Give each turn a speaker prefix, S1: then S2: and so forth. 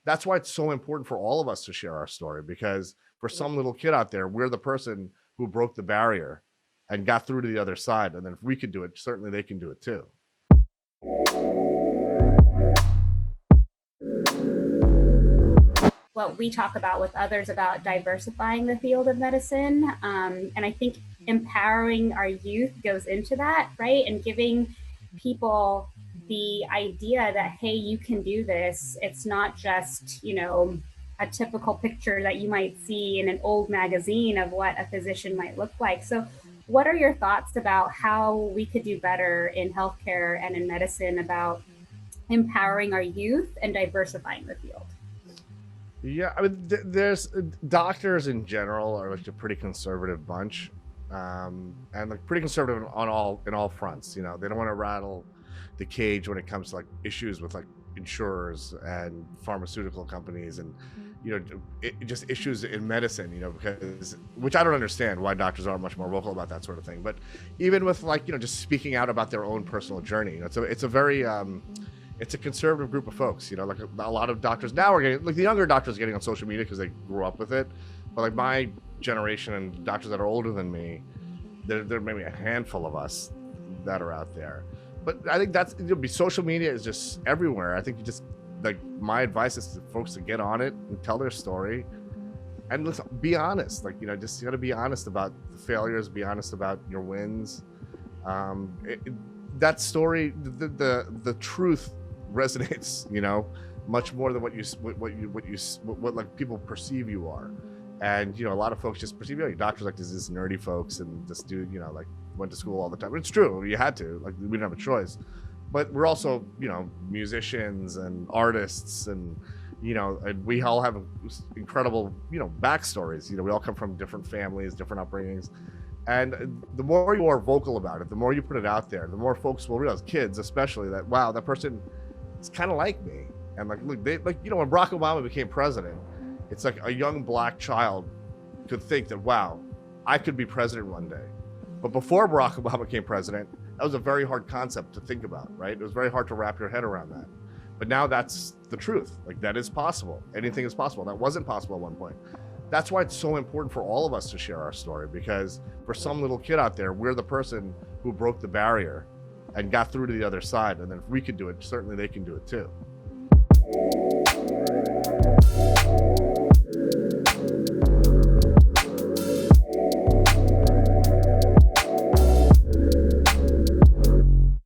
S1: that's why it's so important for all of us to share our story, because for some little kid out there, we're the person who broke the barrier and got through to the other side. And then if we could do it, certainly they can do it too.
S2: What we talk about with others about diversifying the field of medicine. And I think empowering our youth goes into that, right? And giving people the idea that, hey, you can do this. It's not just, a typical picture that you might see in an old magazine of what a physician might look like. So, what are your thoughts about how we could do better in healthcare and in medicine about empowering our youth and diversifying the field?
S1: Yeah, I mean, there's doctors in general are like a pretty conservative bunch, and like pretty conservative on all in all fronts. They don't want to rattle the cage when it comes to like issues with like insurers and pharmaceutical companies, and just issues in medicine. Because which I don't understand why doctors aren't much more vocal about that sort of thing. But even with like just speaking out about their own personal journey, so it's a very it's a conservative group of folks. Like a lot of doctors now are getting, like the younger doctors are getting on social media because they grew up with it. But like my generation and doctors that are older than me, there may be a handful of us that are out there. But I think social media is just everywhere. I think like my advice is to folks to get on it and tell their story, and listen, be honest. Like just you got to be honest about the failures, be honest about your wins. That story, the truth resonates, much more than what like people perceive you are. And a lot of folks just perceive doctors like this nerdy folks, and this dude like went to school all the time. It's true, you had to, like we didn't have a choice. But we're also musicians and artists, and and we all have incredible backstories. We all come from different families, different upbringings. And the more you are vocal about it, the more you put it out there, the more folks will realize, kids especially, that wow, that person is kind of like me. And like, look, when Barack Obama became president, it's like a young black child could think that, wow, I could be president one day. But before Barack Obama became president, that was a very hard concept to think about, right? It was very hard to wrap your head around that. But now that's the truth. Like, that is possible. Anything is possible. That wasn't possible at one point. That's why it's so important for all of us to share our story, because for some little kid out there, we're the person who broke the barrier and got through to the other side. And then if we could do it, certainly they can do it too.